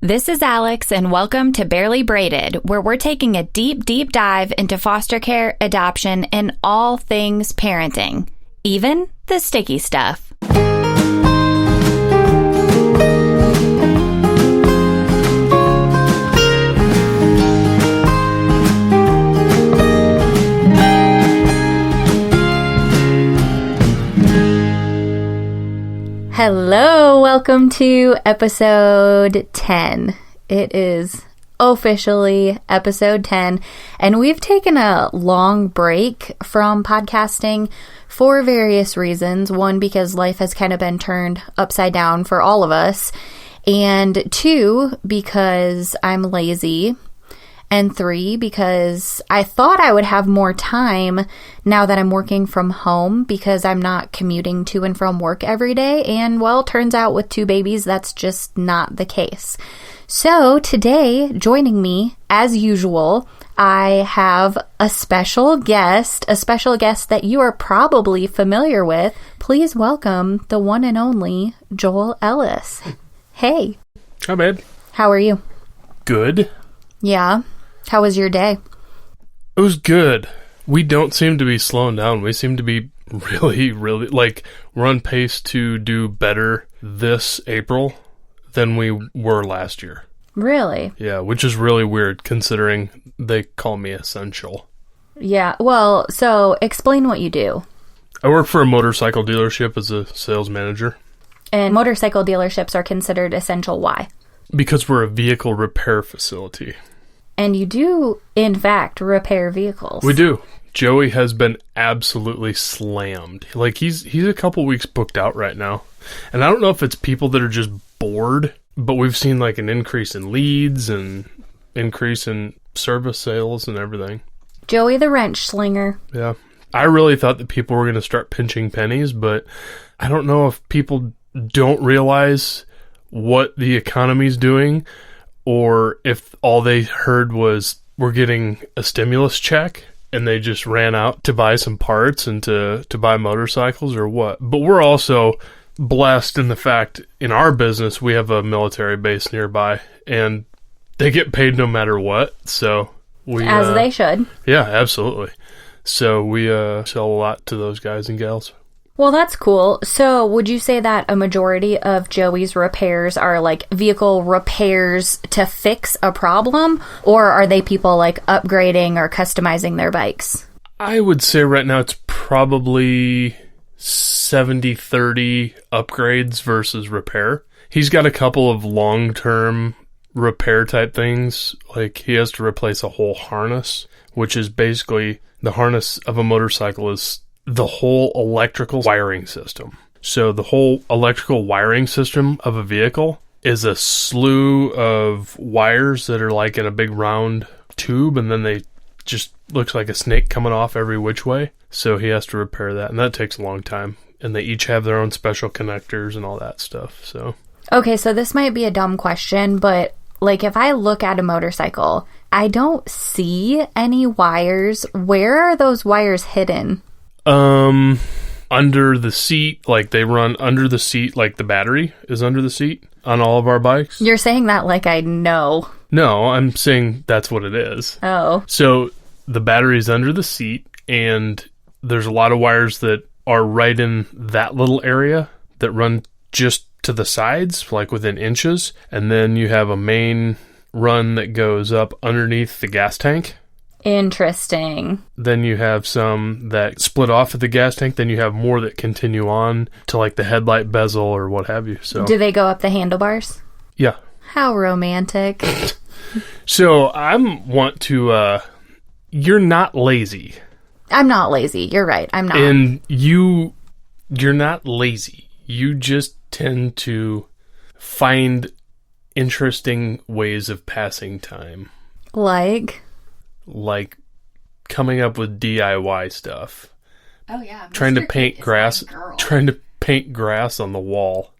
This is Alex, and welcome to Barely Braided, where we're taking a deep, deep dive into foster care, adoption, and all things parenting, even the sticky stuff. Hello, welcome to episode 10. It is officially episode 10, and we've taken a long break from podcasting for various reasons. One, because life has kind of been turned upside down for all of us, and two, because I'm lazy. And three, because I thought I would have more time now that I'm working from home because I'm not commuting to and from work every day. And well, turns out with two babies, that's just not the case. So today, joining me, as usual, I have a special guest that you are probably familiar with. Please welcome the one and only Joel Ellis. Hey. Hi, babe. How are you? Good. Yeah. How was your day? It was good. We don't seem to be slowing down. We seem to be really, like, we're on pace to do better this April than we were last year. Really? Yeah, which is really weird considering they call me essential. Yeah, well, so explain what you do. I work for a motorcycle dealership as a sales manager. And motorcycle dealerships are considered essential. Why? Because we're a vehicle repair facility. And you do, in fact, repair vehicles. We do. Joey has been absolutely slammed. Like, he's a couple weeks booked out right now. And I don't know if it's people that are just bored, but we've seen, like, an increase in leads and increase in service sales and everything. Joey the wrench slinger. Yeah. I really thought that people were going to start pinching pennies, but I don't know if people don't realize what the economy's doing, or if all they heard was we're getting a stimulus check and they just ran out to buy some parts and to buy motorcycles or what. But we're also blessed in the fact in our business we have a military base nearby and they get paid no matter what. So we as they should. Yeah, absolutely. So we sell a lot to those guys and gals. Well, that's cool. So would you say that a majority of Joey's repairs are like vehicle repairs to fix a problem, or are they people like upgrading or customizing their bikes? I would say right now it's probably 70-30 upgrades versus repair. He's got a couple of long-term repair type things. Like he has to replace a whole harness, which is basically the harness of a motorcycle is the whole electrical wiring system. So the whole electrical wiring system of a vehicle is a slew of wires that are like in a big round tube, and then they just looks like a snake coming off every which way. So he has to repair that, and that takes a long time. And they each have their own special connectors and all that stuff. So okay, so this might be a dumb question, but like if I look at a motorcycle, I don't see any wires. Where are those wires hidden? Under the seat, like they run under the seat, like the battery is under the seat on all of our bikes. You're saying that like I know. No, I'm saying that's what it is. Oh. So the battery's under the seat, and there's a lot of wires that are right in that little area that run just to the sides, like within inches. And then you have a main run that goes up underneath the gas tank. Interesting. Then you have some that split off at the gas tank. Then you have more that continue on to like the headlight bezel or what have you. So do they go up the handlebars? Yeah. How romantic. So I want to, you're not lazy. I'm not lazy. You're right. I'm not. And you're not lazy. You just tend to find interesting ways of passing time. Like coming up with DIY stuff. Oh yeah, trying to paint grass on the wall.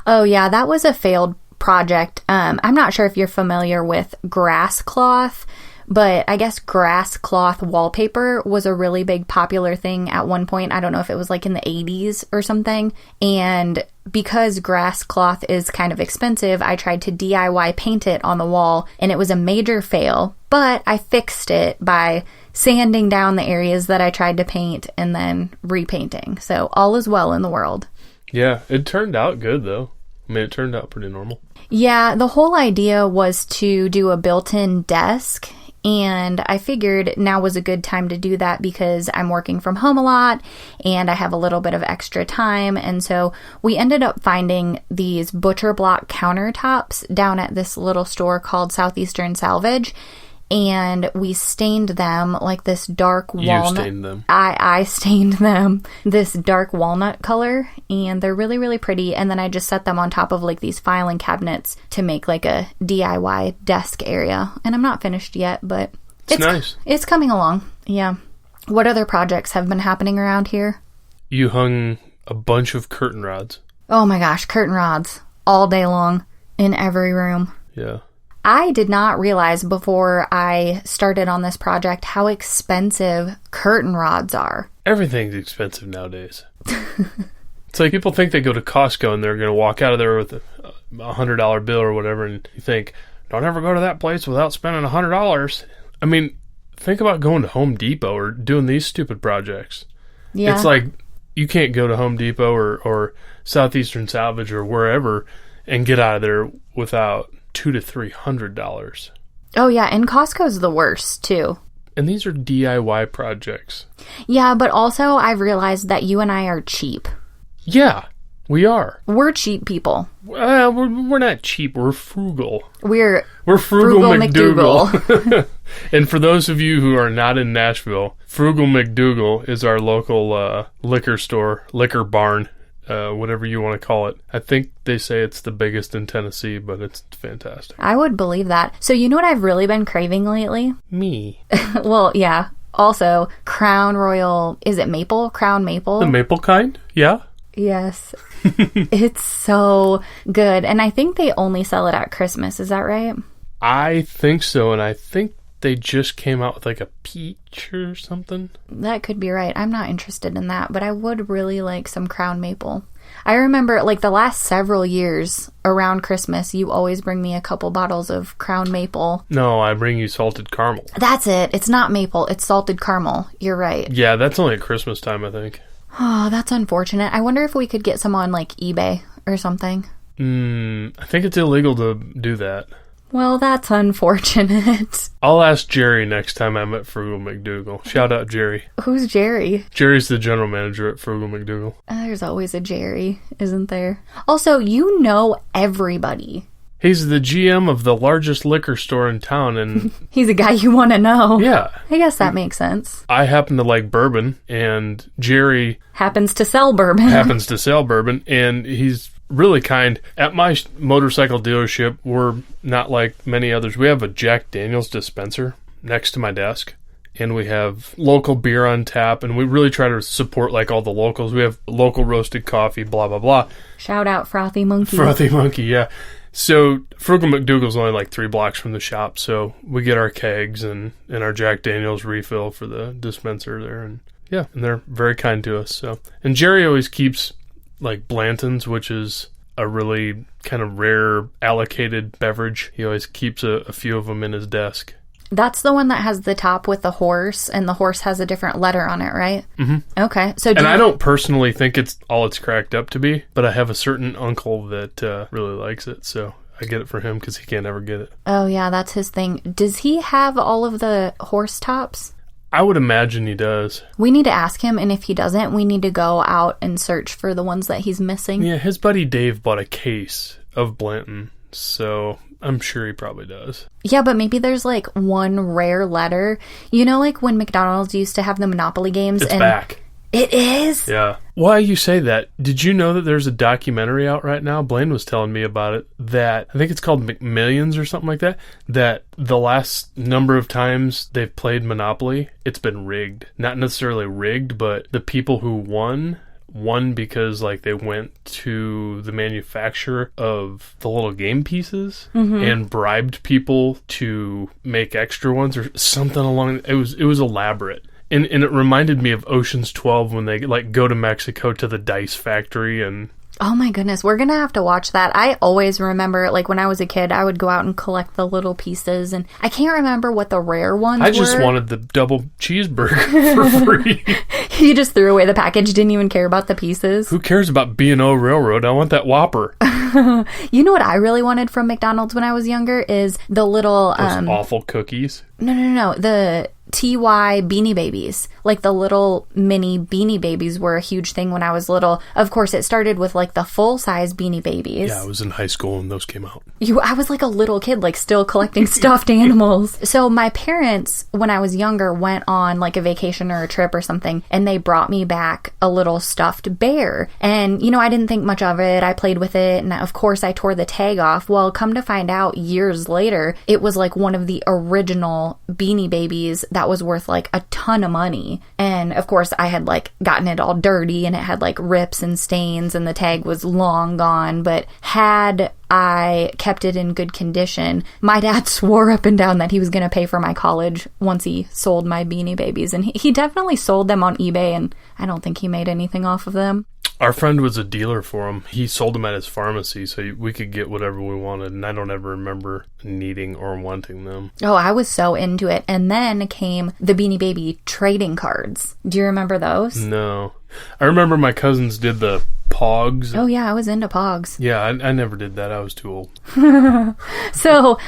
Oh yeah, that was a failed project. I'm not sure if you're familiar with grass cloth, but I guess grass cloth wallpaper was a really big popular thing at one point. I don't know if it was like in the 80s or something. And because grass cloth is kind of expensive, I tried to DIY paint it on the wall, and it was a major fail, but I fixed it by sanding down the areas that I tried to paint and then repainting. So all is well in the world. Yeah, it turned out good, though. I mean, it turned out pretty normal. Yeah, the whole idea was to do a built-in desk, and I figured now was a good time to do that because I'm working from home a lot and I have a little bit of extra time. And so we ended up finding these butcher block countertops down at this little store called Southeastern Salvage. And we stained them like this dark walnut. You stained them. I stained them this dark walnut color, and they're really, really pretty. And then I just set them on top of like these filing cabinets to make like a DIY desk area. And I'm not finished yet, but it's nice. It's coming along. Yeah. What other projects have been happening around here? You hung a bunch of curtain rods. Oh my gosh, curtain rods all day long in every room. Yeah. I did not realize before I started on this project how expensive curtain rods are. Everything's expensive nowadays. It's like people think they go to Costco and they're going to walk out of there with a $100 bill or whatever, and you think, don't ever go to that place without spending $100. I mean, think about going to Home Depot or doing these stupid projects. Yeah. It's like you can't go to Home Depot or Southeastern Salvage or wherever and get out of there without $200 to $300. Oh yeah, and Costco's the worst too. And these are DIY projects. Yeah, but also I've realized that you and I are cheap. Yeah, we are. We're cheap people. We're not cheap. We're frugal. We're Frugal McDougal. And for those of you who are not in Nashville, Frugal McDougal is our local liquor store, liquor barn. Whatever you want to call it. I think they say it's the biggest in Tennessee, but it's fantastic. I would believe that. So you know what I've really been craving lately? Me. Well, yeah. Also, Crown Royal, is it maple? Crown maple? The maple kind? Yeah. Yes. It's so good. And I think they only sell it at Christmas. Is that right? I think so, and I think they just came out with like a peach or something. That could be right. I'm not interested in that, but I would really like some Crown Maple. I remember like the last several years around Christmas, you always bring me a couple bottles of Crown Maple. No, I bring you salted caramel. That's it. It's not maple. It's salted caramel. You're right. Yeah, that's only at Christmas time, I think. Oh, that's unfortunate. I wonder if we could get some on like eBay or something. I think it's illegal to do that. Well, that's unfortunate. I'll ask Jerry next time I'm at Frugal McDougal. Shout out Jerry. Who's Jerry? Jerry's the general manager at Frugal McDougal. There's always a Jerry, isn't there? Also, you know everybody. He's the GM of the largest liquor store in town, and he's a guy you want to know. Yeah. I guess that makes sense. I happen to like bourbon, and Jerry happens to sell bourbon. And he's really kind. At my motorcycle dealership, we're not like many others. We have a Jack Daniel's dispenser next to my desk, and we have local beer on tap, and we really try to support like all the locals. We have local roasted coffee, blah, blah, blah. Shout out Frothy Monkey. Frothy Monkey, yeah. So Frugal McDougal's only like 3 blocks from the shop, so we get our kegs and our Jack Daniel's refill for the dispenser there, and yeah, and they're very kind to us. So, and Jerry always keeps like Blanton's, which is a really kind of rare allocated beverage. He always keeps a few of them in his desk. That's the one that has the top with the horse, and the horse has a different letter on it, right? Mm-hmm. Okay. So, I don't personally think it's all it's cracked up to be, but I have a certain uncle that really likes it, so I get it for him because he can't ever get it. Oh, yeah, that's his thing. Does he have all of the horse tops? I would imagine he does. We need to ask him, and if he doesn't, we need to go out and search for the ones that he's missing. Yeah, his buddy Dave bought a case of Blanton, so I'm sure he probably does. Yeah, but maybe there's like one rare letter. You know, like when McDonald's used to have the Monopoly games? It's back. It is? Yeah. Why you say that? Did you know that there's a documentary out right now? Blaine was telling me about it, that I think it's called McMillions or something like that, that the last number of times they've played Monopoly, it's been rigged. Not necessarily rigged, but the people who won because like they went to the manufacturer of the little game pieces and bribed people to make extra ones or something along. It was elaborate. And it reminded me of Ocean's 12 when they like go to Mexico to the dice factory and Oh my goodness, we're gonna have to watch that. I always remember, like, when I was a kid, I would go out and collect the little pieces, and I can't remember what the rare ones were. I just wanted the double cheeseburger for free. You just threw away the package, didn't even care about the pieces? Who cares about B&O Railroad? I want that Whopper. You know what I really wanted from McDonald's when I was younger is the little... Those awful cookies? No. The TY Beanie Babies. Like, the little mini Beanie Babies were a huge thing when I was little. Of course, it started with, like, the full-size Beanie Babies. Yeah, I was in high school when those came out. I was like a little kid, like, still collecting stuffed animals. So my parents, when I was younger, went on, like, a vacation or a trip or something, and they brought me back a little stuffed bear. And, I didn't think much of it. I played with it, and of course, I tore the tag off. Well, come to find out, years later, it was, like, one of the original Beanie Babies that was worth, like, a ton of money. And of course, I had, like, gotten it all dirty, and it had, like, rips and stains, and the tag was long gone. But had I kept it in good condition, my dad swore up and down that he was going to pay for my college once he sold my Beanie Babies. And he definitely sold them on eBay, and I don't think he made anything off of them. Our friend was a dealer for them. He sold them at his pharmacy, so we could get whatever we wanted, and I don't ever remember needing or wanting them. Oh, I was so into it. And then came the Beanie Baby trading cards. Do you remember those? No. I remember my cousins did the Pogs. Oh, yeah, I was into Pogs. Yeah, I never did that. I was too old. So,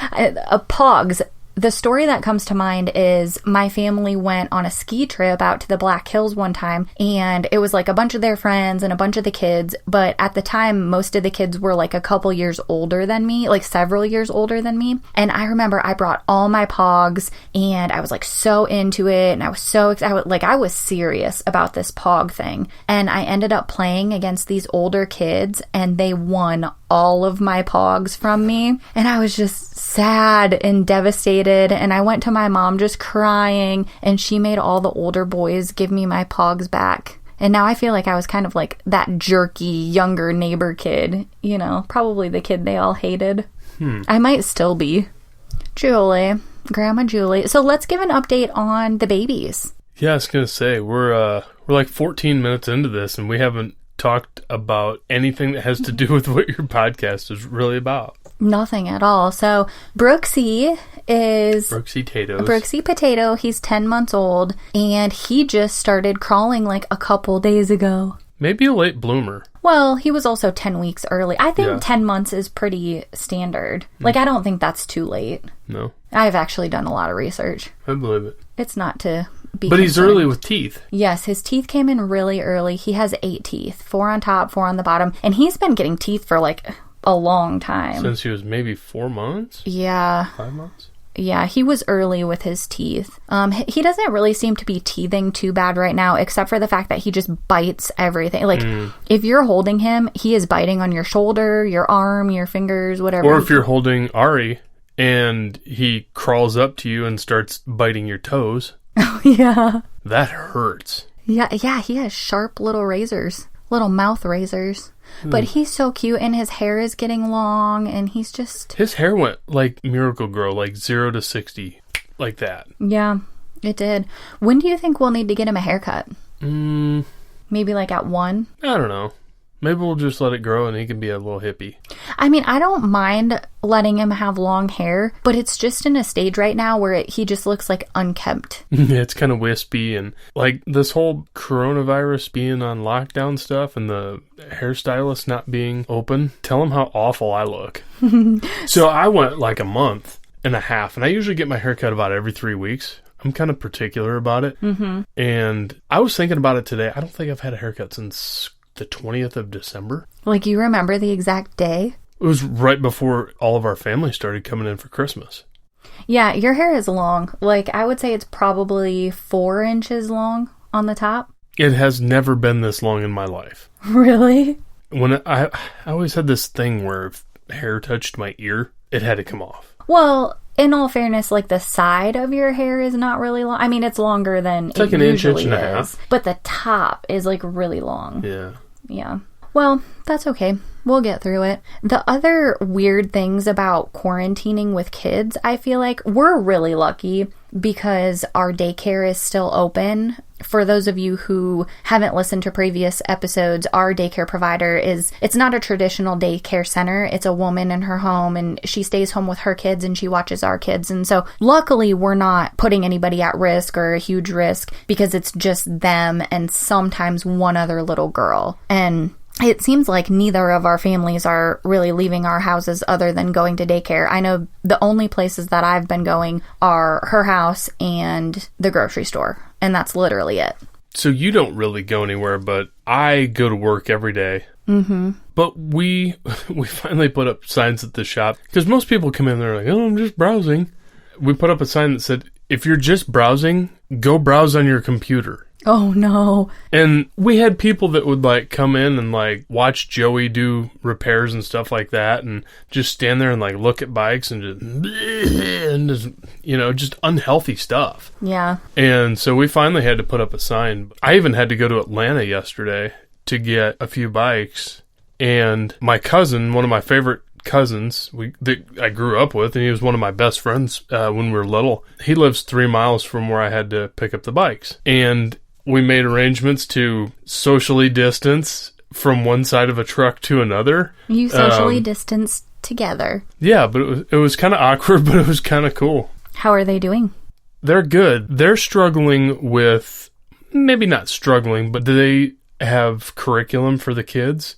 Pogs... The story that comes to mind is my family went on a ski trip out to the Black Hills one time, and it was like a bunch of their friends and a bunch of the kids, but at the time, most of the kids were like a couple years older than me, like several years older than me. And I remember I brought all my Pogs, and I was like so into it, and I was so excited. Like, I was serious about this Pog thing, and I ended up playing against these older kids, and they won all of my Pogs from me, and I was just sad and devastated. And I went to my mom just crying, and she made all the older boys give me my Pogs back. And now I feel like I was kind of like that jerky younger neighbor kid, probably the kid they all hated. I might still be. Julie, Grandma Julie. So let's give an update on the babies. Yeah, I was gonna say we're like 14 minutes into this, and we haven't talked about anything that has to do with what your podcast is really about. Nothing at all. So Brooksy is... Brooksy Potato. He's 10 months old, and he just started crawling like a couple days ago. Maybe a late bloomer. Well, he was also 10 weeks early. I think 10 months is pretty standard. Like, I don't think that's too late. No. I've actually done a lot of research. I believe it. It's not to be But concerned. He's early with teeth. Yes, his teeth came in really early. He has 8 teeth. 4 on top, 4 on the bottom. And he's been getting teeth for, like, a long time. Since he was maybe 4 months? Yeah. 5 months? Yeah, he was early with his teeth. He doesn't really seem to be teething too bad right now, except for the fact that he just bites everything. Like, if you're holding him, he is biting on your shoulder, your arm, your fingers, whatever. Or if you're holding Ari and he crawls up to you and starts biting your toes. Oh, yeah. That hurts. Yeah, he has sharp little razors. Little mouth razors. But he's so cute, and his hair is getting long, and he's just... His hair went like Miracle Grow, like 0 to 60, like that. Yeah, it did. When do you think we'll need to get him a haircut? Maybe like at 1? I don't know. Maybe we'll just let it grow and he can be a little hippie. I mean, I don't mind letting him have long hair, but it's just in a stage right now where he just looks like unkempt. Yeah, it's kind of wispy, and like this whole coronavirus being on lockdown stuff and the hairstylist not being open. Tell him how awful I look. So I went like a month and a half, and I usually get my haircut about every 3 weeks. I'm kind of particular about it. And I was thinking about it today. I don't think I've had a haircut since the 20th of December. Like, you remember the exact day? It was right before all of our family started coming in for Christmas. Yeah, your hair is long. Like, I would say it's probably 4 inches long on the top. It has never been this long in my life. Really? When I always had this thing where if hair touched my ear, it had to come off. Well, in all fairness, like, the side of your hair is not really long. I mean, it's longer than it's like it an inch usually and a is, half. but the top is, like, really long. Yeah. Yeah. Well, that's okay. We'll get through it. The other weird things about quarantining with kids, I feel like we're really lucky because our daycare is still open. For those of you who haven't listened to previous episodes, our daycare provider it's not a traditional daycare center. It's a woman in her home, and she stays home with her kids and she watches our kids. And so luckily we're not putting anybody at risk or a huge risk because it's just them and sometimes one other little girl. And it seems like neither of our families are really leaving our houses other than going to daycare. I know the only places that I've been going are her house and the grocery store, and that's literally it. So you don't really go anywhere, but I go to work every day. Mm-hmm. But we finally put up signs at the shop, because most people come in, they're like, oh, I'm just browsing. We put up a sign that said, if you're just browsing, go browse on your computer. Oh, no. And we had people that would, like, come in and, like, watch Joey do repairs and stuff like that and just stand there and, like, look at bikes and just, you know, just unhealthy stuff. Yeah. And so we finally had to put up a sign. I even had to go to Atlanta yesterday to get a few bikes. And my cousin, one of my favorite cousins that I grew up with, and he was one of my best friends when we were little, he lives 3 miles from where I had to pick up the bikes. And we made arrangements to socially distance from one side of a truck to another. You socially distanced together. Yeah, but it was kind of awkward, but it was kind of cool. How are they doing? They're good. They're struggling with, maybe not struggling, but they have curriculum for the kids.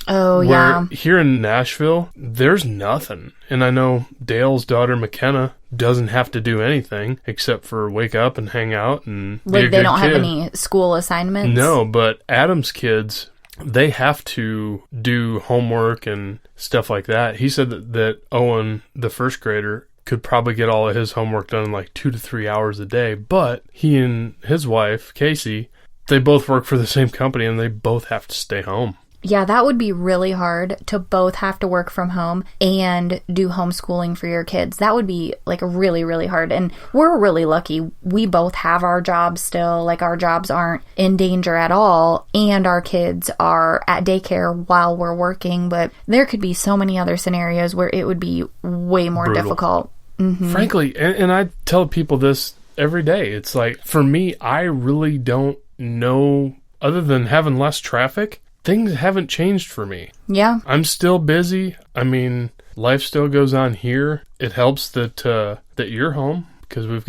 Oh, yeah. Where here in Nashville, there's nothing. And I know Dale's daughter, McKenna, doesn't have to do anything except for wake up and hang out and be a good kid. Like, they don't have any school assignments? No, but Adam's kids, they have to do homework and stuff like that. He said that Owen, the first grader, could probably get all of his homework done in like 2 to 3 hours a day. But he and his wife, Casey, they both work for the same company and they both have to stay home. Yeah, that would be really hard to both have to work from home and do homeschooling for your kids. That would be like really, really hard. And we're really lucky. We both have our jobs still. Like, our jobs aren't in danger at all. And our kids are at daycare while we're working. But there could be so many other scenarios where it would be way more difficult. Mm-hmm. Frankly, and I tell people this every day. It's like, for me, I really don't know, other than having less traffic, things haven't changed for me. Yeah. I'm still busy. I mean, life still goes on here. It helps that you're home because you've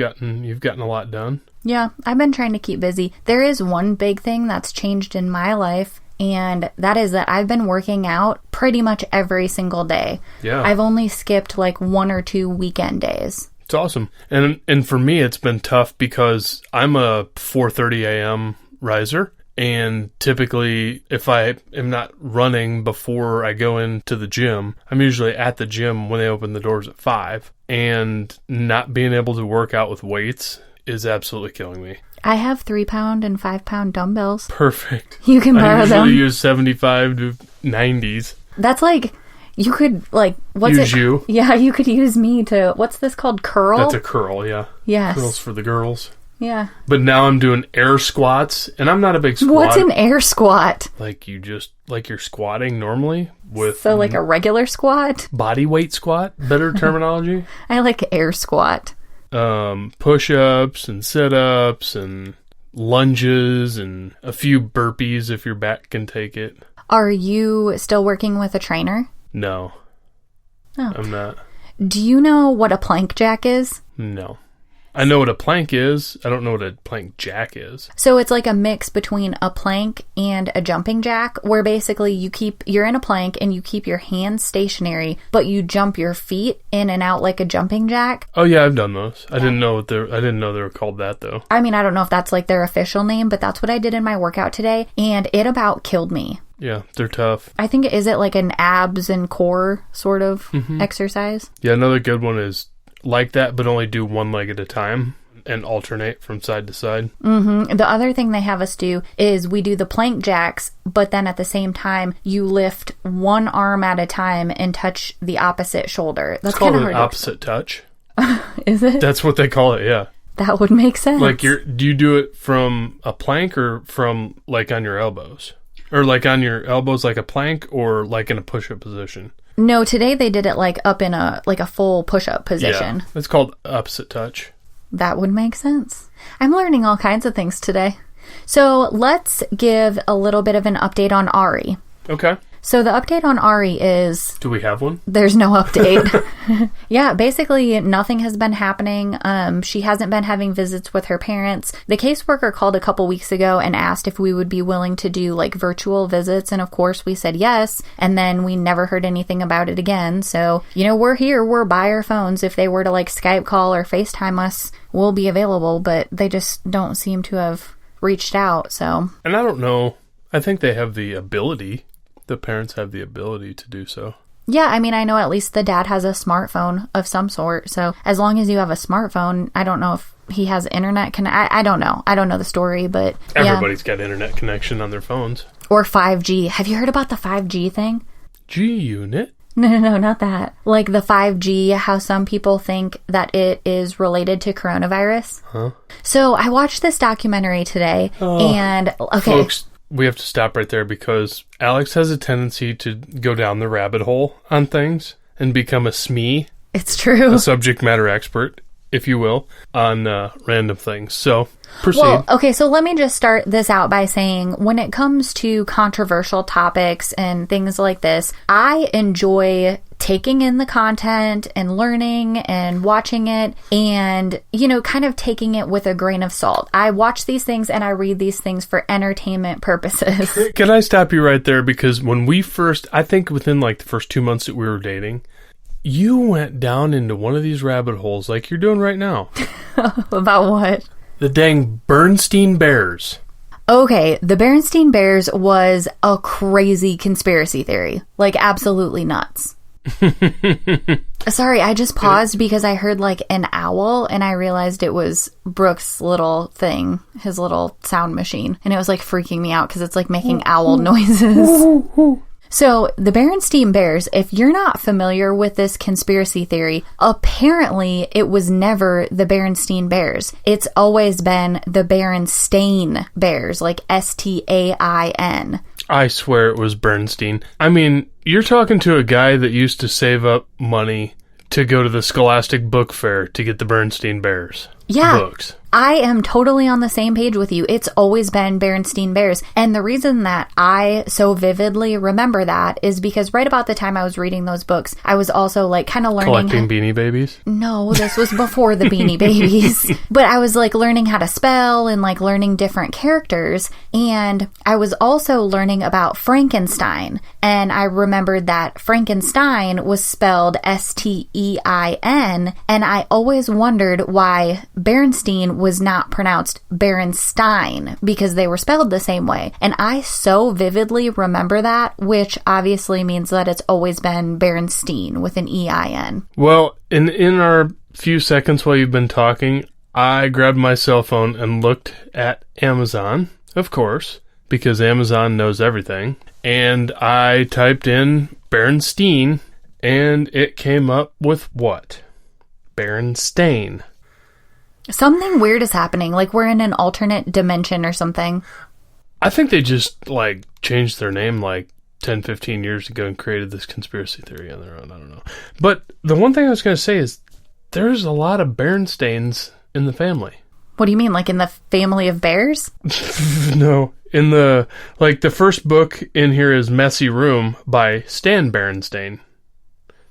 gotten a lot done. Yeah, I've been trying to keep busy. There is one big thing that's changed in my life, and that is that I've been working out pretty much every single day. Yeah. I've only skipped like 1 or 2 weekend days. It's awesome. And for me, it's been tough because I'm a 4:30 a.m. riser. And typically, if I am not running before I go into the gym, I'm usually at the gym when they open the doors at 5. And not being able to work out with weights is absolutely killing me. I have 3-pound and 5-pound dumbbells. Perfect. You can borrow them. I usually use 75 to 90s. That's like, you could, like, what's use it? You. Yeah, you could use me to, what's this called? Curl? That's a curl, yeah. Yes. Curls for the girls. Yeah. But now I'm doing air squats, and I'm not a big squat. What's an air squat? Like you're squatting normally with... So like a regular squat? Body weight squat, better terminology. I like air squat. Push-ups and sit-ups and lunges and a few burpees if your back can take it. Are you still working with a trainer? No. Oh. I'm not. Do you know what a plank jack is? No. I know what a plank is. I don't know what a plank jack is. So it's like a mix between a plank and a jumping jack, where basically you're in a plank and you keep your hands stationary, but you jump your feet in and out like a jumping jack. Oh yeah, I've done those. I didn't know they were called that though. I mean, I don't know if that's like their official name, but that's what I did in my workout today, and it about killed me. Yeah, they're tough. I think, is it like an abs and core sort of exercise? Yeah, another good one is like that, but only do one leg at a time and alternate from side to side. Mm-hmm. The other thing they have us do is we do the plank jacks, but then at the same time, you lift one arm at a time and touch the opposite shoulder. That's kind of hard. Opposite touch. Is it? That's what they call it, yeah. That would make sense. Like, do you do it from a plank or from, like, on your elbows? Or like on your elbows like a plank, or like in a push-up position? No, today they did it like up in a full push-up position. Yeah, it's called opposite touch. That would make sense. I'm learning all kinds of things today. So let's give a little bit of an update on Ari. Okay. So the update on Ari is... Do we have one? There's no update. Yeah, basically nothing has been happening. She hasn't been having visits with her parents. The caseworker called a couple weeks ago and asked if we would be willing to do like virtual visits. And of course we said yes. And then we never heard anything about it again. So, we're here. We're by our phones. If they were to like Skype call or FaceTime us, we'll be available. But they just don't seem to have reached out. So. And I don't know. I think they have the ability. The parents have the ability to do so. Yeah, I mean, I know at least the dad has a smartphone of some sort. So as long as you have a smartphone, I don't know if he has internet. I don't know. I don't know the story, but everybody's got internet connection on their phones. Or 5G. Have you heard about the 5G thing? G-Unit? No, not that. Like the 5G, how some people think that it is related to coronavirus. Huh? So I watched this documentary today, and okay. Folks, we have to stop right there because Alex has a tendency to go down the rabbit hole on things and become a SME. It's true. A subject matter expert, if you will, on random things. So, proceed. Well, okay, so let me just start this out by saying when it comes to controversial topics and things like this, I enjoy taking in the content and learning and watching it and, kind of taking it with a grain of salt. I watch these things and I read these things for entertainment purposes. Can I stop you right there? Because when we first, I think within like the first 2 months that we were dating, you went down into one of these rabbit holes like you're doing right now. About what? The dang Bernstein Bears. Okay, the Bernstein Bears was a crazy conspiracy theory. Like, absolutely nuts. Sorry, I just paused because I heard like an owl and I realized it was Brooke's little thing, his little sound machine. And it was like freaking me out because it's like making owl noises. So, the Berenstain Bears, if you're not familiar with this conspiracy theory, apparently it was never the Berenstain Bears. It's always been the Berenstain Bears, like S-T-A-I-N. I swear it was Bernstein. I mean, you're talking to a guy that used to save up money to go to the Scholastic Book Fair to get the Bernstein Bears books. I am totally on the same page with you. It's always been Berenstain Bears. And the reason that I so vividly remember that is because right about the time I was reading those books, I was also like kind of learning... Collecting Beanie Babies? No, this was before the Beanie Babies. But I was like learning how to spell and like learning different characters. And I was also learning about Frankenstein. And I remembered that Frankenstein was spelled S-T-E-I-N. And I always wondered why Berenstain was not pronounced Berenstein because they were spelled the same way. And I so vividly remember that, which obviously means that it's always been Berenstein with an E-I-N. Well, in our few seconds while you've been talking, I grabbed my cell phone and looked at Amazon, of course, because Amazon knows everything. And I typed in Berenstein, and it came up with what? Berenstain. Something weird is happening, like we're in an alternate dimension or something. I think they just, like, changed their name, like, 10, 15 years ago and created this conspiracy theory on their own. I don't know. But the one thing I was going to say is there's a lot of Berenstains in the family. What do you mean, like in the family of bears? No. In the, like, the first book in here is Messy Room by Stan Berenstain.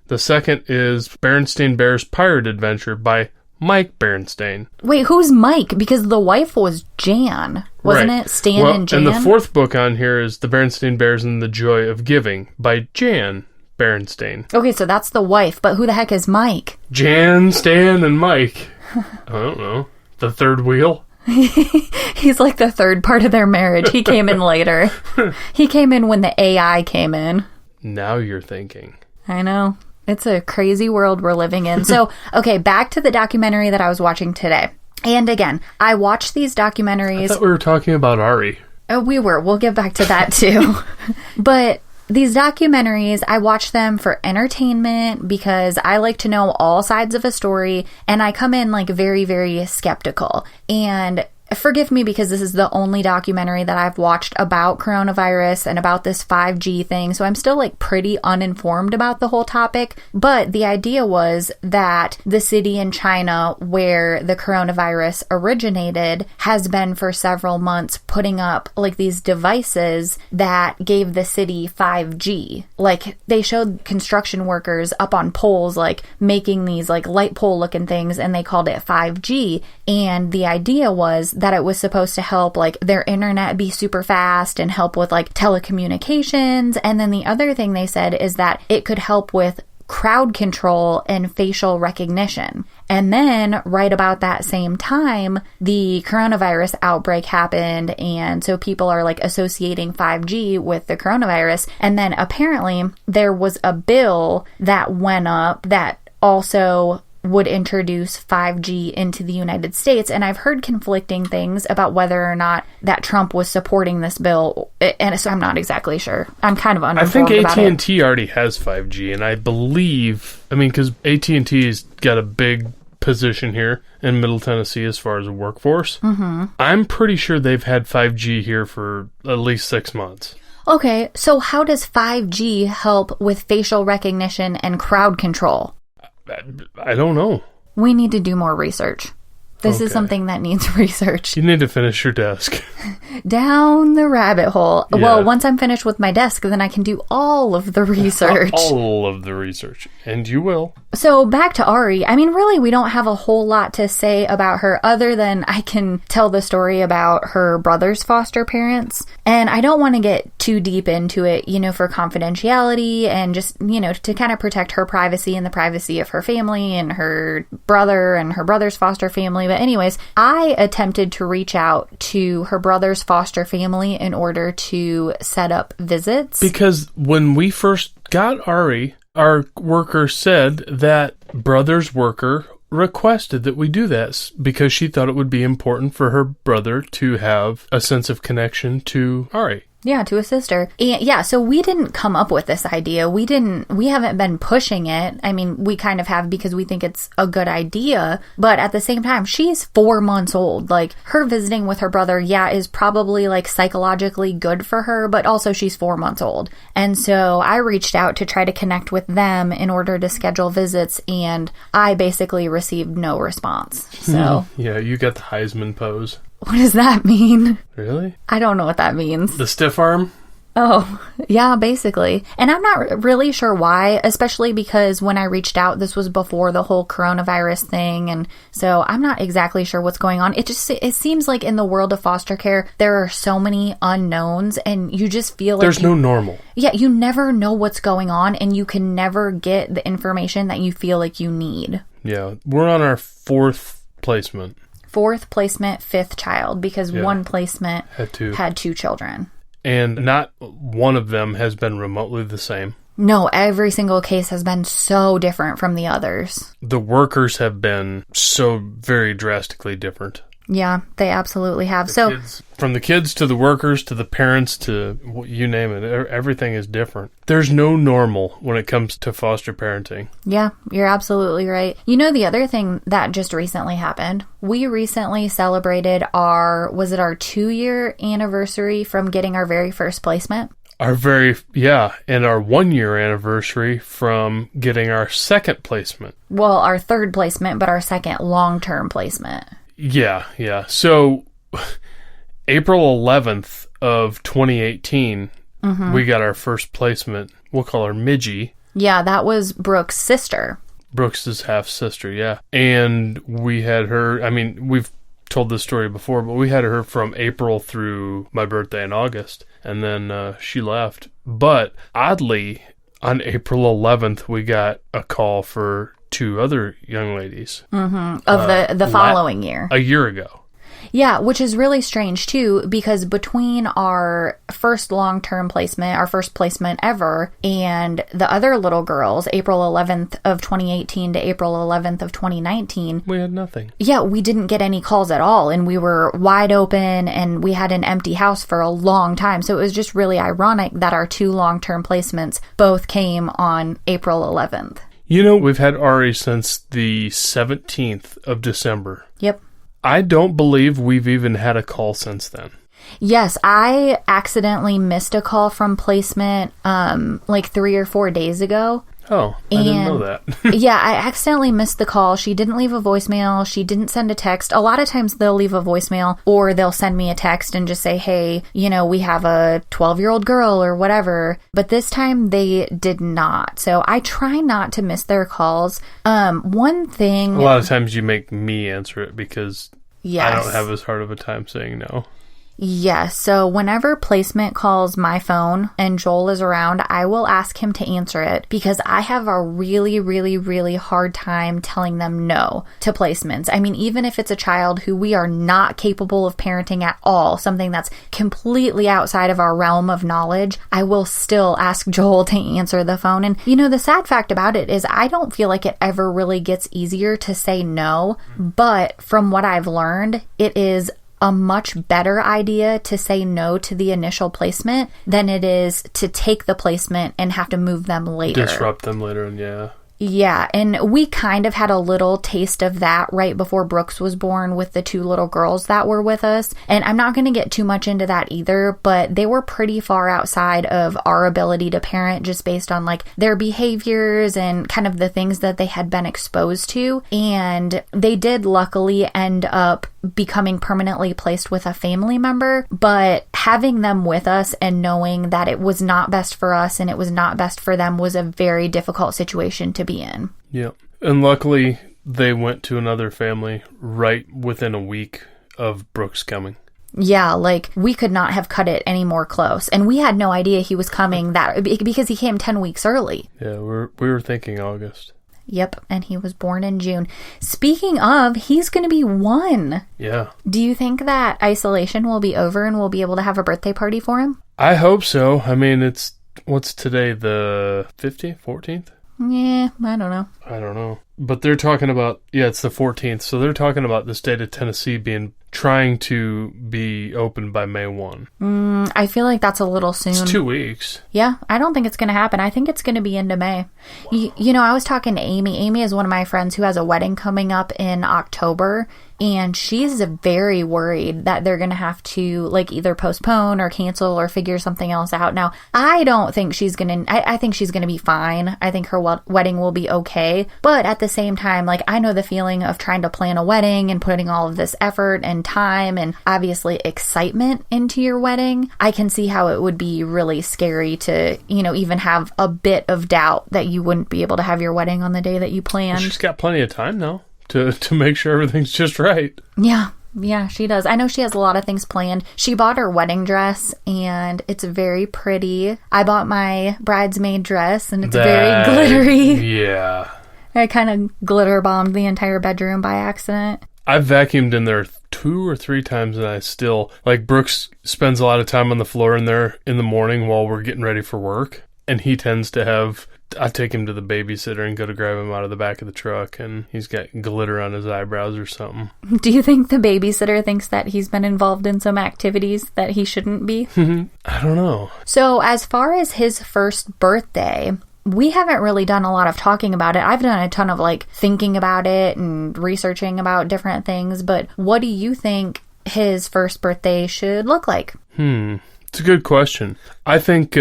The second is Berenstain Bears Pirate Adventure by Mike Berenstain. Wait, who's Mike? Because the wife was Jan, wasn't it? Stan and Jan? And the fourth book on here is The Berenstain Bears and the Joy of Giving by Jan Berenstain. Okay, so that's the wife, but who the heck is Mike? Jan, Stan, and Mike. I don't know. The third wheel? He's like the third part of their marriage. He came in later. He came in when the AI came in. Now you're thinking. I know. It's a crazy world we're living in. So, okay, back to the documentary that I was watching today. And again, I watch these documentaries... I thought we were talking about Ari. Oh, we were. We'll get back to that too. But these documentaries, I watch them for entertainment because I like to know all sides of a story. And I come in like very, very skeptical. And forgive me because this is the only documentary that I've watched about coronavirus and about this 5G thing. So I'm still like pretty uninformed about the whole topic. But the idea was that the city in China where the coronavirus originated has been for several months putting up like these devices that gave the city 5G. Like they showed construction workers up on poles, like making these like light pole looking things, and they called it 5G. And the idea was that it was supposed to help like their internet be super fast and help with like telecommunications. And then the other thing they said is that it could help with crowd control and facial recognition. And then right about that same time, the coronavirus outbreak happened. And so people are like associating 5G with the coronavirus. And then apparently there was a bill that went up that also would introduce 5G into the United States. And I've heard conflicting things about whether or not that Trump was supporting this bill. And so I'm not exactly sure. I'm kind of uninformed about it. I think AT&T already has 5G. And I believe, because AT&T's got a big position here in Middle Tennessee as far as a workforce. Mm-hmm. I'm pretty sure they've had 5G here for at least 6 months. Okay, so how does 5G help with facial recognition and crowd control? I don't know. We need to do more research. This is something that needs research. You need to finish your desk. Down the rabbit hole. Yeah. Well, once I'm finished with my desk, then I can do all of the research. All of the research. And you will. So back to Ari. I mean, really, we don't have a whole lot to say about her other than I can tell the story about her brother's foster parents. And I don't want to get too deep into it, for confidentiality and just, to kind of protect her privacy and the privacy of her family and her brother and her brother's foster family. But anyways, I attempted to reach out to her brother's foster family in order to set up visits. Because when we first got Ari, our worker said that brother's worker requested that we do this because she thought it would be important for her brother to have a sense of connection to Ari. Yeah, to a sister. And yeah, so we didn't come up with this idea. We haven't been pushing it. I mean, we kind of have because we think it's a good idea. But at the same time, she's 4 months old. Like, her visiting with her brother, is probably like psychologically good for her, but also she's 4 months old. And so I reached out to try to connect with them in order to schedule visits, and I basically received no response. So yeah, you got the Heisman pose. What does that mean? Really? I don't know what that means. The stiff arm? Oh, yeah, basically. And I'm not really sure why, especially because when I reached out, this was before the whole coronavirus thing. And so I'm not exactly sure what's going on. It seems like in the world of foster care, there are so many unknowns and you just feel like there's no normal. Yeah, you never know what's going on and you can never get the information that you feel like you need. Yeah, we're on our 4th placement. 4th placement, 5th child, because one placement had 2 children. And not one of them has been remotely the same. No, every single case has been so different from the others. The workers have been so very drastically different. Yeah, they absolutely have. From the kids to the workers to the parents to you name it, everything is different. There's no normal when it comes to foster parenting. Yeah, you're absolutely right. The other thing that just recently happened, we recently celebrated our 2-year anniversary from getting our very first placement. And our 1-year anniversary from getting our 2nd placement. Well, our 3rd placement, but our 2nd long-term placement. Yeah. So, April 11th of 2018, we got our first placement. We'll call her Midgie. Yeah, that was Brooke's sister. Brooks' half-sister, yeah. And we had her, we've told this story before, but we had her from April through my birthday in August. And then she left. But, oddly, on April 11th, we got a call for 2 other young ladies. Of the following year. A year ago. Yeah, which is really strange too, because between our first long-term placement, our first placement ever, and the other little girls, April 11th of 2018 to April 11th of 2019. We had nothing. Yeah, we didn't get any calls at all, and we were wide open, and we had an empty house for a long time. So it was just really ironic that our 2 long-term placements both came on April 11th. We've had Ari since the 17th of December. Yep. I don't believe we've even had a call since then. Yes, I accidentally missed a call from placement like 3 or 4 days ago. Oh, I didn't know that. Yeah, I accidentally missed the call. She didn't leave a voicemail. She didn't send a text. A lot of times they'll leave a voicemail or they'll send me a text and just say, hey, you know, we have a 12-year-old girl or whatever. But this time they did not. So I try not to miss their calls. One thing... A lot of times you make me answer it because yes. I don't have as hard of a time saying no. Yes. So whenever placement calls my phone and Joel is around, I will ask him to answer it because I have a really, really, really hard time telling them no to placements. I mean, even if it's a child who we are not capable of parenting at all, something that's completely outside of our realm of knowledge, I will still ask Joel to answer the phone. And, you know, the sad fact about it is I don't feel like it ever really gets easier to say no. But from what I've learned, it is a much better idea to say no to the initial placement than it is to take the placement and have to move them later. Disrupt them later, and yeah. Yeah, and we kind of had a little taste of that right before Brooks was born with the 2 little girls that were with us. And I'm not going to get too much into that either, but they were pretty far outside of our ability to parent just based on like their behaviors and kind of the things that they had been exposed to. And they did luckily end up becoming permanently placed with a family member, but having them with us and knowing that it was not best for us and it was not best for them was a very difficult situation to be in. Yeah. And luckily they went to another family right within a week of Brooks coming. Yeah, like we could not have cut it any more close. And we had no idea he was coming because he came 10 weeks early. Yeah, we were thinking August. Yep, and he was born in June. Speaking of, he's going to be 1. Yeah. Do you think that isolation will be over and we'll be able to have a birthday party for him? I hope so. I mean, what's today, the 15th, 14th? Yeah, I don't know. But they're talking about, it's the 14th. So they're talking about the state of Tennessee trying to be open by May 1. I feel like that's a little soon. It's 2 weeks. Yeah, I don't think it's going to happen. I think it's going to be into May. You know, I was talking to Amy. Amy is one of my friends who has a wedding coming up in October. And she's very worried that they're going to have to like either postpone or cancel or figure something else out. Now, I don't think she's going to, I think she's going to be fine. I think her wedding will be okay. But at the same time, like I know the feeling of trying to plan a wedding and putting all of this effort and time and obviously excitement into your wedding. I can see how it would be really scary to, you know, even have a bit of doubt that you wouldn't be able to have your wedding on the day that you planned. She's got plenty of time now to make sure everything's just right. Yeah, she does. I know she has a lot of things planned. She bought her wedding dress, and it's very pretty. I bought my bridesmaid dress, and it's very glittery. Yeah. I kind of glitter bombed the entire bedroom by accident. I've vacuumed in there 2 or 3 times, and I still... Like, Brooks spends a lot of time on the floor in there in the morning while we're getting ready for work, and he tends to have... I take him to the babysitter and go to grab him out of the back of the truck, and he's got glitter on his eyebrows or something. Do you think the babysitter thinks that he's been involved in some activities that he shouldn't be? I don't know. So as far as his first birthday, we haven't really done a lot of talking about it. I've done a ton of like thinking about it and researching about different things, but what do you think his first birthday should look like? It's a good question. I think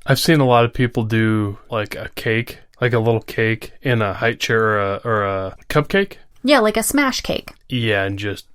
I've seen a lot of people do like a cake, like a little cake in a high chair or a cupcake. Yeah, like a smash cake. Yeah, and just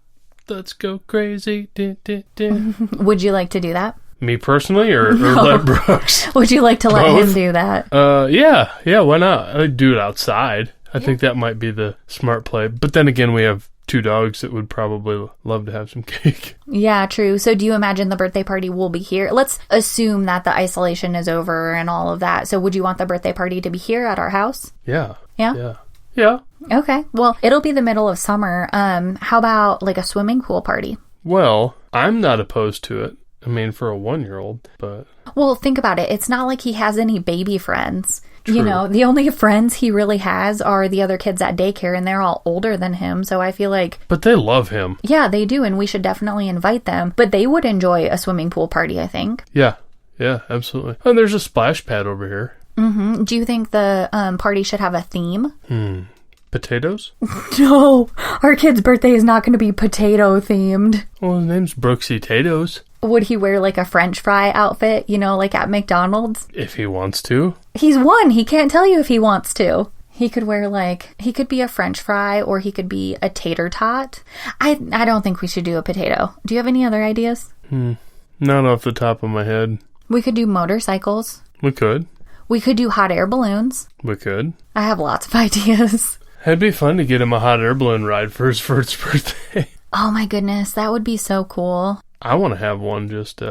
let's go crazy. Would you like to do that? Me personally, or let Brooks? Would you like to let him do that? Yeah, why not? I'd do it outside. I think that might be the smart play. But then again, we have 2 dogs that would probably love to have some cake. Yeah, true. So do you imagine the birthday party will be here? Let's assume that the isolation is over and all of that. So would you want the birthday party to be here at our house? Yeah. Yeah? Yeah. Okay. Well, it'll be the middle of summer. How about like a swimming pool party? Well, I'm not opposed to it. I mean, for a 1-year-old, but... Well, think about it. It's not like he has any baby friends. True. You know, the only friends he really has are the other kids at daycare, and they're all older than him, so I feel like... But they love him. Yeah, they do, and we should definitely invite them. But they would enjoy a swimming pool party, I think. Yeah, absolutely. And there's a splash pad over here. Mm-hmm. Do you think the party should have a theme? Potatoes? No, our kid's birthday is not going to be potato themed. Well, his name's Brooksy Tatoes. Would he wear like a French fry outfit, like at McDonald's? If he wants to. He's one. He can't tell you if he wants to. He could wear he could be a French fry or he could be a tater tot. I don't think we should do a potato. Do you have any other ideas? Not off the top of my head. We could do motorcycles. We could. We could do hot air balloons. We could. I have lots of ideas. It'd be fun to get him a hot air balloon ride for his first birthday. Oh my goodness, that would be so cool. I want to have one just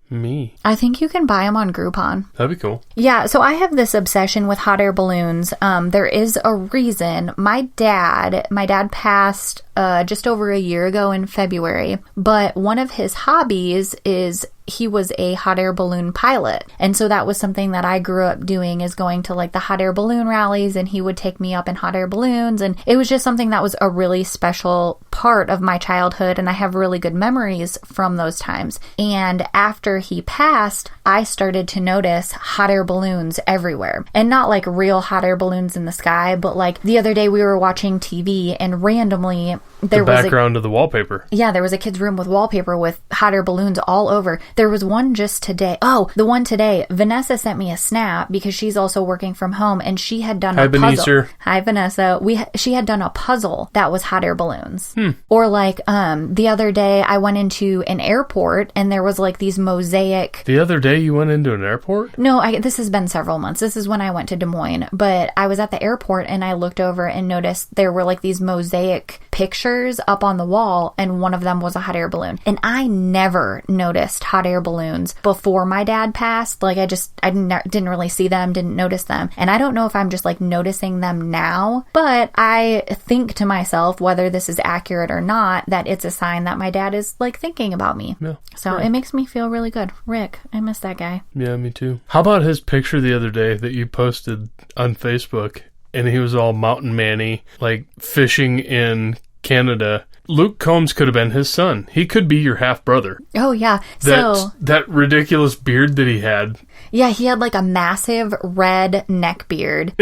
me. I think you can buy them on Groupon. That'd be cool. Yeah, so I have this obsession with hot air balloons. There is a reason. My dad passed just over a year ago in February, but one of his hobbies is he was a hot air balloon pilot. And so that was something that I grew up doing, is going to like the hot air balloon rallies, and he would take me up in hot air balloons. And it was just something that was a really special part of my childhood. And I have really good memories from those times. And after he passed, I started to notice hot air balloons everywhere, and not like real hot air balloons in the sky, but like the other day we were watching TV and randomly there was the background of the wallpaper. Yeah, there was a kid's room with wallpaper with hot air balloons all over. There was one just today. Oh, the one today. Vanessa sent me a snap because she's also working from home, and she had done a puzzle. Hi, Vanessa. She had done a puzzle that was hot air balloons. Or like the other day I went into an airport and there was like these mosaic. The other day you went into an airport? No, this has been several months. This is when I went to Des Moines, but I was at the airport and I looked over and noticed there were like these mosaic pictures up on the wall, and one of them was a hot air balloon. And I never noticed hot air balloons before my dad passed. Like I didn't really see them, didn't notice them. And I don't know if I'm just like noticing them now, but I think to myself, whether this is accurate or not, that it's a sign that my dad is like thinking about me. Yeah, so It makes me feel really good. Rick, I miss that guy. Yeah, me too. How about his picture the other day that you posted on Facebook? And he was all mountain man-y, like fishing in Canada. Luke Combs could have been his son. He could be your half-brother. Oh, yeah. That ridiculous beard that he had. Yeah, he had like a massive red neck beard.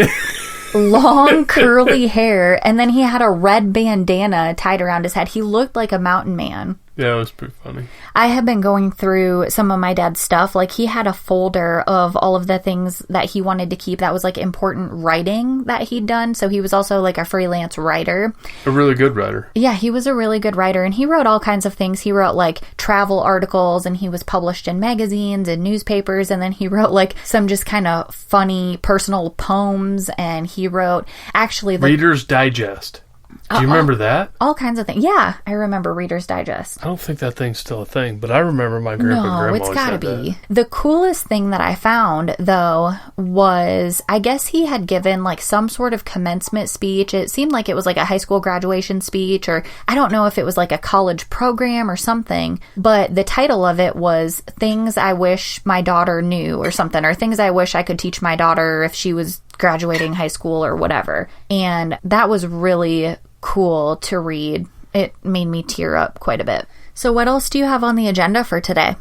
Long curly hair, and then he had a red bandana tied around his head. He looked like a mountain man. Yeah, it was pretty funny. I have been going through some of my dad's stuff. Like, he had a folder of all of the things that he wanted to keep that was like important writing that he'd done. So he was also like a freelance writer. A really good writer. Yeah, he was a really good writer, and he wrote all kinds of things. He wrote like travel articles, and he was published in magazines and newspapers, and then he wrote like some just kind of funny personal poems, and he wrote actually Reader's Digest. Do you remember that? All kinds of things. Yeah, I remember Reader's Digest. I don't think that thing's still a thing, but I remember my grandpa and grandma. No, it's gotta be. That. The coolest thing that I found, though, was I guess he had given like some sort of commencement speech. It seemed like it was like a high school graduation speech, or I don't know if it was like a college program or something, but the title of it was Things I Wish My Daughter Knew or something, or Things I Wish I Could Teach My Daughter if she was graduating high school or whatever. And that was really cool to read. It made me tear up quite a bit. So what else do you have on the agenda for today?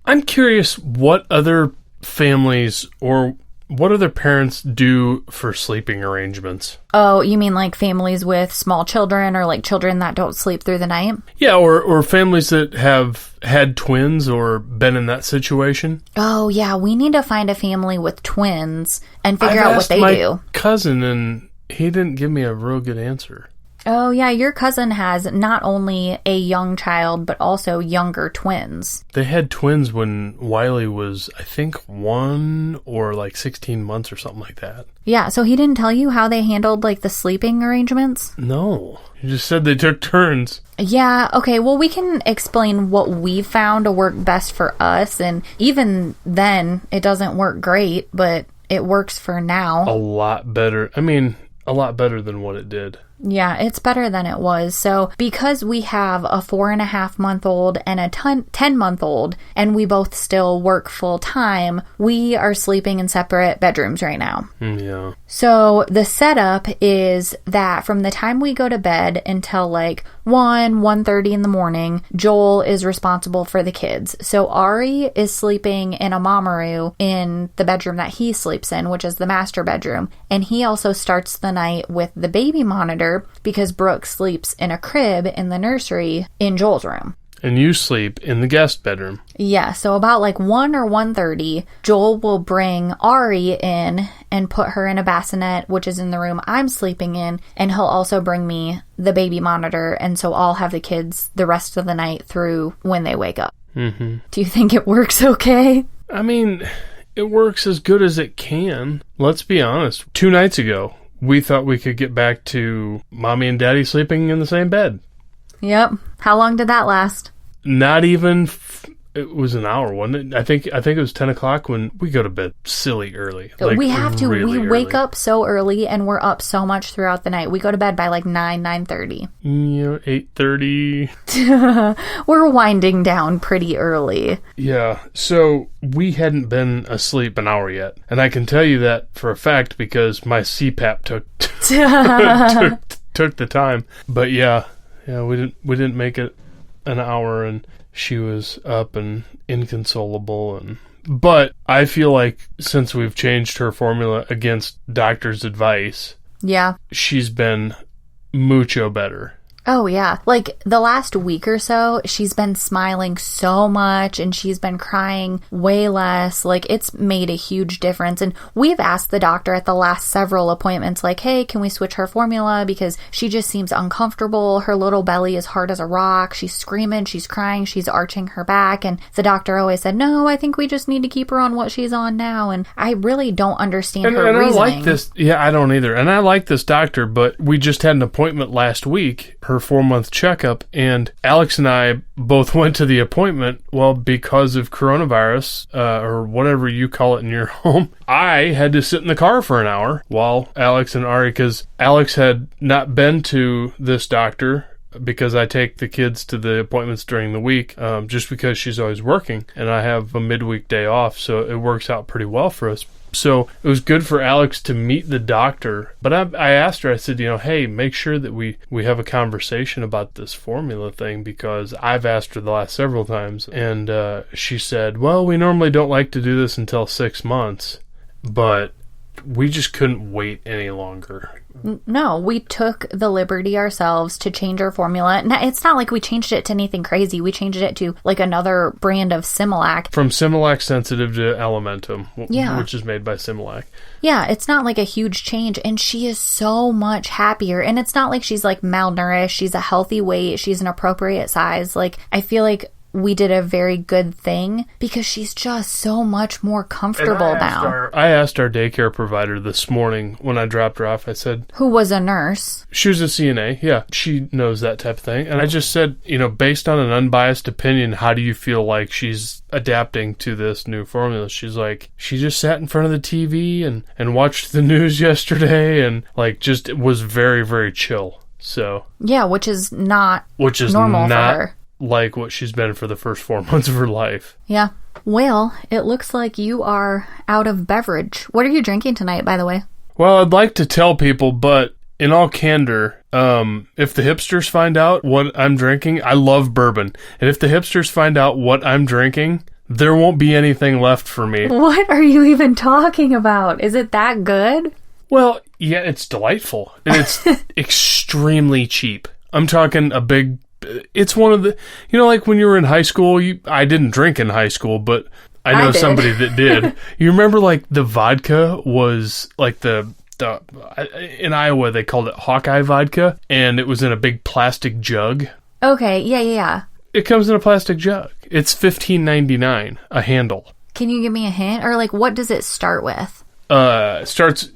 I'm curious what other families or what other parents do for sleeping arrangements. Oh, you mean like families with small children, or like children that don't sleep through the night? Yeah, or families that have had twins or been in that situation. Oh, yeah, we need to find a family with twins and figure out what they do. My cousin, and he didn't give me a real good answer. Oh, yeah, your cousin has not only a young child, but also younger twins. They had twins when Wiley was, I think, 1 or like 16 months or something like that. Yeah, so he didn't tell you how they handled like the sleeping arrangements? No, he just said they took turns. Yeah, okay, well, we can explain what we found to work best for us, and even then, it doesn't work great, but it works for now. A lot better. I mean, a lot better than what it did. Yeah, it's better than it was. So because we have a 4.5-month-old and a 10-month-old, and we both still work full time, we are sleeping in separate bedrooms right now. Yeah. So the setup is that from the time we go to bed until like 1:30 in the morning, Joel is responsible for the kids. So Ari is sleeping in a mamaru in the bedroom that he sleeps in, which is the master bedroom. And he also starts the night with the baby monitor her because Brooke sleeps in a crib in the nursery in Joel's room. And you sleep in the guest bedroom. Yeah, so about like 1 or 1:30, Joel will bring Ari in and put her in a bassinet, which is in the room I'm sleeping in, and he'll also bring me the baby monitor, and so I'll have the kids the rest of the night through when they wake up. Mm-hmm. Do you think it works okay? I mean, it works as good as it can. Let's be honest. 2 nights ago, we thought we could get back to Mommy and Daddy sleeping in the same bed. Yep. How long did that last? Not even... It was an hour, wasn't it? I think it was 10 o'clock when we go to bed silly early. Like, we have to. Really we wake up so early, and we're up so much throughout the night. We go to bed by like 9:30. 8:30. We're winding down pretty early. Yeah, so we hadn't been asleep an hour yet. And I can tell you that for a fact because my CPAP took the time. But yeah, we didn't make it an hour, and she was up and inconsolable. But I feel like since we've changed her formula against doctor's advice, yeah, she's been mucho better. Oh, yeah. Like, the last week or so, she's been smiling so much, and she's been crying way less. Like, it's made a huge difference. And we've asked the doctor at the last several appointments, like, hey, can we switch her formula? Because she just seems uncomfortable. Her little belly is hard as a rock. She's screaming, she's crying, she's arching her back. And the doctor always said, no, I think we just need to keep her on what she's on now. And I really don't understand her reasoning. I like this. Yeah, I don't either. And I like this doctor, but we just had an appointment last week, her 4-month checkup, and Alex and I both went to the appointment. Well, because of coronavirus, or whatever you call it in your home, I had to sit in the car for an hour while Alex and Ari, because Alex had not been to this doctor because I take the kids to the appointments during the week, just because she's always working, and I have a midweek day off, so it works out pretty well for us. So it was good for Alex to meet the doctor. But I asked her, I said, hey, make sure that we have a conversation about this formula thing, because I've asked her the last several times. And she said, well, we normally don't like to do this until 6 months. But we just couldn't wait any longer. No, we took the liberty ourselves to change our formula. Now, it's not like we changed it to anything crazy. We changed it to like another brand of Similac. From Similac Sensitive to Elementum, yeah, which is made by Similac. Yeah, it's not like a huge change, and she is so much happier. And it's not like she's like malnourished. She's a healthy weight. She's an appropriate size. Like, I feel like we did a very good thing because she's just so much more comfortable now. I asked our daycare provider this morning when I dropped her off, I said... Who was a nurse? She was a CNA, yeah. She knows that type of thing. And I just said, based on an unbiased opinion, how do you feel like she's adapting to this new formula? She's like, she just sat in front of the TV and watched the news yesterday and just was very, very chill. So... Yeah, which is not normal for her. Like what she's been for the first 4 months of her life. Yeah. Well, it looks like you are out of beverage. What are you drinking tonight, by the way? Well, I'd like to tell people, but in all candor, if the hipsters find out what I'm drinking, I love bourbon. And if the hipsters find out what I'm drinking, there won't be anything left for me. What are you even talking about? Is it that good? Well, yeah, it's delightful. And it's extremely cheap. I'm talking a big... It's one of the, like when you were in high school, I didn't drink in high school, but I know somebody that did. You remember the vodka was the in Iowa, they called it Hawkeye vodka, and it was in a big plastic jug. Okay, yeah. It comes in a plastic jug. It's $15.99 a handle. Can you give me a hint? Or what does it start with? Starts,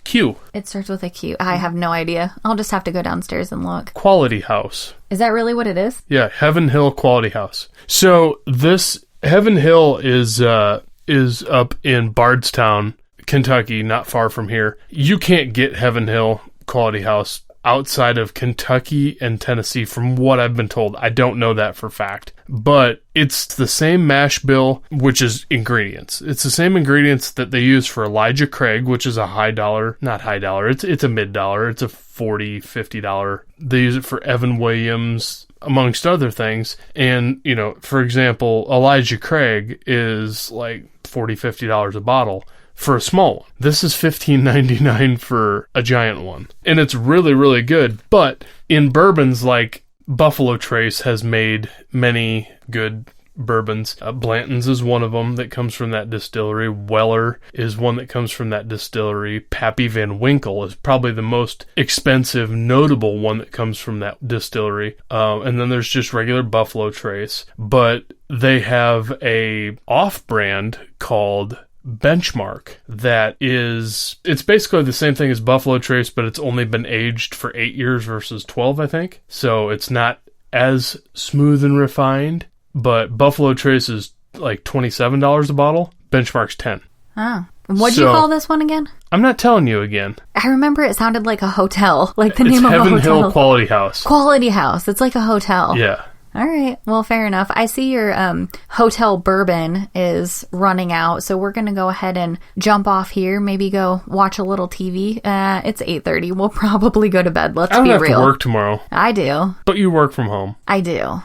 Q. It starts with a Q. I have no idea. I'll just have to go downstairs and look. Quality House. Is that really what it is? Yeah, Heaven Hill Quality House. So this Heaven Hill is up in Bardstown, Kentucky, not far from here. You can't get Heaven Hill Quality House outside of Kentucky and Tennessee, from what I've been told. I don't know that for fact. But it's the same mash bill, which is ingredients. It's the same ingredients that they use for Elijah Craig, which is a not high dollar. It's a mid dollar. It's a $40, $50. They use it for Evan Williams, amongst other things. And, for example, Elijah Craig is $40, $50 a bottle. for a small one. This is $15.99 for a giant one. And it's really, really good. But in bourbons, like Buffalo Trace has made many good bourbons. Blanton's is one of them that comes from that distillery. Weller is one that comes from that distillery. Pappy Van Winkle is probably the most expensive, notable one that comes from that distillery. And then there's just regular Buffalo Trace. But they have a off-brand called Benchmark that is, it's basically the same thing as Buffalo Trace, but it's only been aged for 8 years versus 12, I think. So it's not as smooth and refined. But Buffalo Trace is like $27 a bottle. Benchmark's $10. Oh. What'd you call this one again? I'm not telling you again. I remember it sounded like a hotel. Like the name of a hotel. It's Heaven Hill Quality House. Quality House. It's like a hotel. Yeah. All right. Well, fair enough. I see your hotel bourbon is running out, so we're going to go ahead and jump off here, maybe go watch a little TV. It's 8:30. We'll probably go to bed. Let's be real. I don't have to work tomorrow. I do. But you work from home. I do.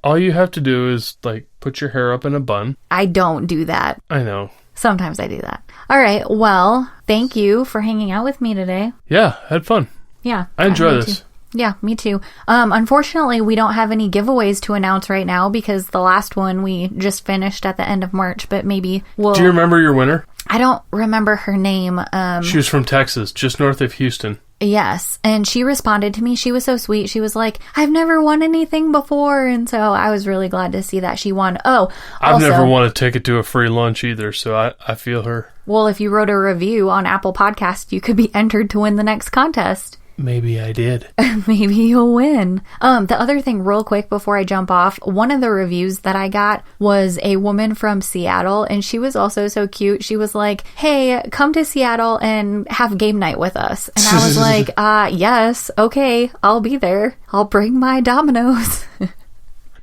All you have to do is, like, put your hair up in a bun. I don't do that. I know. Sometimes I do that. All right. Well, thank you for hanging out with me today. Yeah, had fun. Yeah. I enjoy this. Too. Yeah, me too. Unfortunately, we don't have any giveaways to announce right now because the last one we just finished at the end of March, but maybe we'll... Do you remember your winner? I don't remember her name. She was from Texas, just north of Houston. Yes, and she responded to me. She was so sweet. She was like, I've never won anything before, and so I was really glad to see that she won. Oh, I've never won a ticket to a free lunch either, so I feel her. Well, if you wrote a review on Apple Podcasts, you could be entered to win the next contest. Maybe I did. Maybe you'll win. The other thing real quick before I jump off, one of the reviews that I got was a woman from Seattle, and she was also so cute. She was like, hey, come to Seattle and have game night with us. And I was like, yes, okay, I'll be there. I'll bring my dominoes.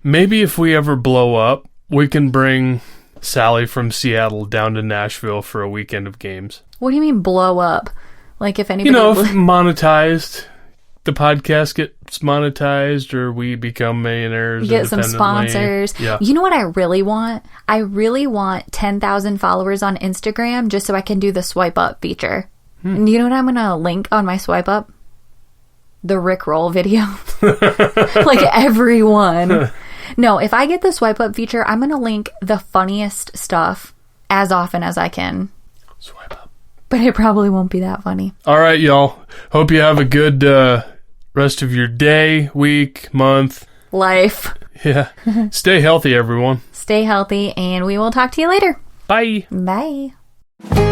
Maybe if we ever blow up, we can bring Sally from Seattle down to Nashville for a weekend of games. What do you mean blow up? Like if anybody... monetized. The podcast gets monetized or we become millionaires. Get some sponsors. Yeah. You know what I really want? I really want 10,000 followers on Instagram just so I can do the swipe up feature. And you know what I'm going to link on my swipe up? The Rickroll video. Like everyone. No, if I get the swipe up feature, I'm going to link the funniest stuff as often as I can. Swipe up. But it probably won't be that funny. All right, y'all. Hope you have a good rest of your day, week, month. Life. Yeah. Stay healthy, everyone. Stay healthy, and we will talk to you later. Bye. Bye.